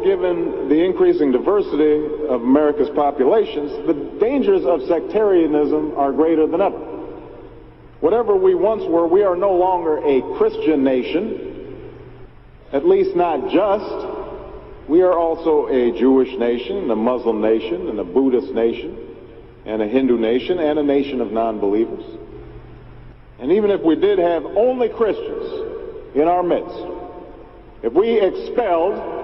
given the increasing diversity of America's populations, the dangers of sectarianism are greater than ever. Whatever we once were, we are no longer a Christian nation, at least not just. We are also a Jewish nation, a Muslim nation, and a Buddhist nation, and a Hindu nation, and a nation of non-believers. And even if we did have only Christians in our midst, if we expelled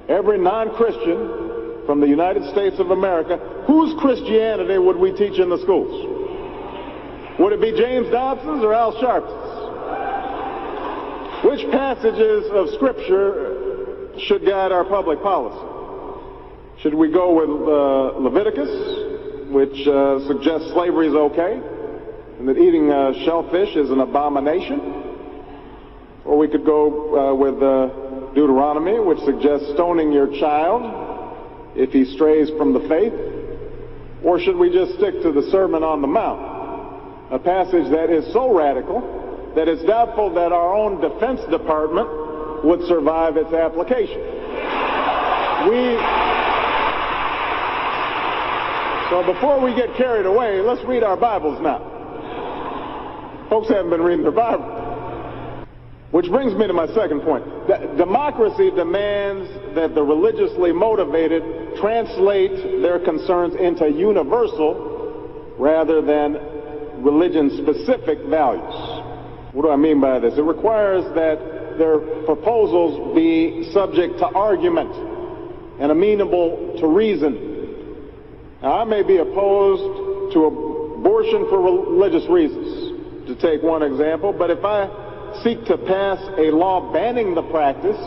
every non-Christian from the United States of America, whose Christianity would we teach in the schools? Would it be James Dobson's or Al Sharpton's? Which passages of Scripture should guide our public policy? Should we go with Leviticus, which suggests slavery is okay, and that eating shellfish is an abomination? Or we could go with Deuteronomy, which suggests stoning your child if he strays from the faith? Or should we just stick to the Sermon on the Mount, a passage that is so radical that it's doubtful that our own Defense Department would survive its application? So before we get carried away, let's read our Bibles now. Folks haven't been reading their Bible. Which brings me to my second point. Democracy demands that the religiously motivated translate their concerns into universal rather than religion-specific values. What do I mean by this? It requires that their proposals be subject to argument and amenable to reason. Now, I may be opposed to abortion for religious reasons, to take one example, but if I seek to pass a law banning the practice,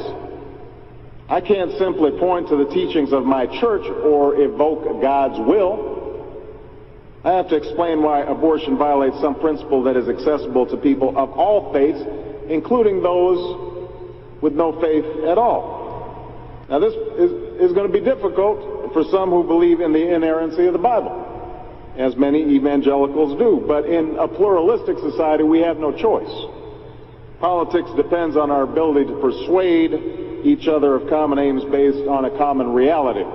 I can't simply point to the teachings of my church or evoke God's will. I have to explain why abortion violates some principle that is accessible to people of all faiths, including those with no faith at all. Now, this is going to be difficult for some who believe in the inerrancy of the Bible, as many evangelicals do. But in a pluralistic society, we have no choice. Politics depends on our ability to persuade each other of common aims based on a common reality.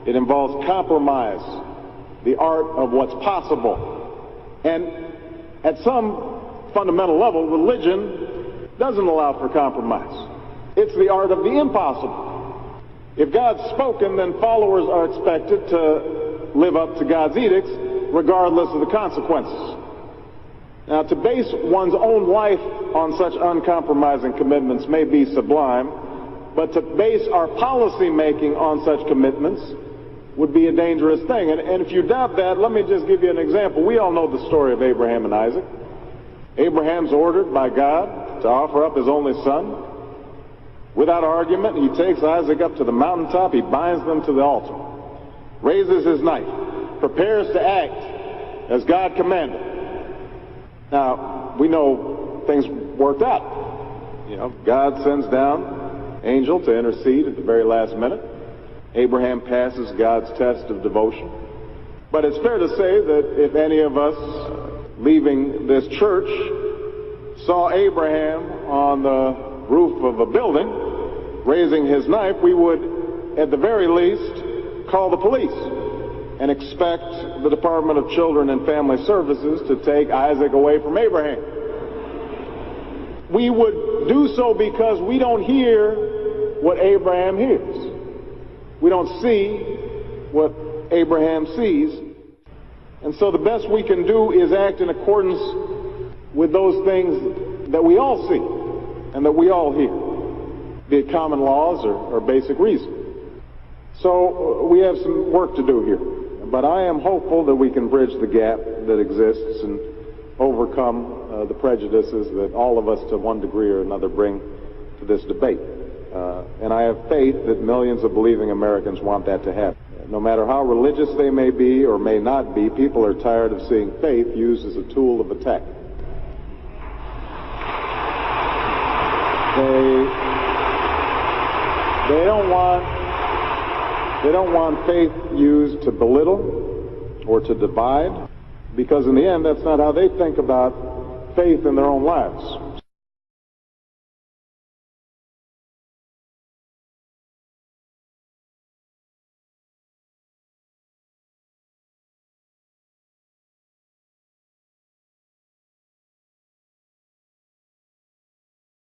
It involves compromise, the art of what's possible. And at some fundamental level, religion doesn't allow for compromise. It's the art of the impossible. If God's spoken, then followers are expected to live up to God's edicts, regardless of the consequences. Now, to base one's own life on such uncompromising commitments may be sublime, but to base our policy making on such commitments would be a dangerous thing. And if you doubt that, let me just give you an example. We all know the story of Abraham and Isaac. Abraham's ordered by God to offer up his only son. Without argument, he takes Isaac up to the mountaintop, he binds them to the altar, raises his knife, prepares to act as God commanded. Now, we know things worked out. You know, God sends down an angel to intercede at the very last minute. Abraham passes God's test of devotion. But it's fair to say that if any of us leaving this church saw Abraham on the roof of a building raising his knife, we would at the very least call the police and expect the Department of Children and Family Services to take Isaac away from Abraham. We would do so because we don't hear what Abraham hears. We don't see what Abraham sees. And so the best we can do is act in accordance with those things that we all see and that we all hear, be it common laws or basic reason. So we have some work to do here. But I am hopeful that we can bridge the gap that exists and overcome the prejudices that all of us to one degree or another bring to this debate. And I have faith that millions of believing Americans want that to happen. No matter how religious they may be or may not be, people are tired of seeing faith used as a tool of attack. They don't want faith used to belittle or to divide, because in the end, that's not how they think about faith in their own lives.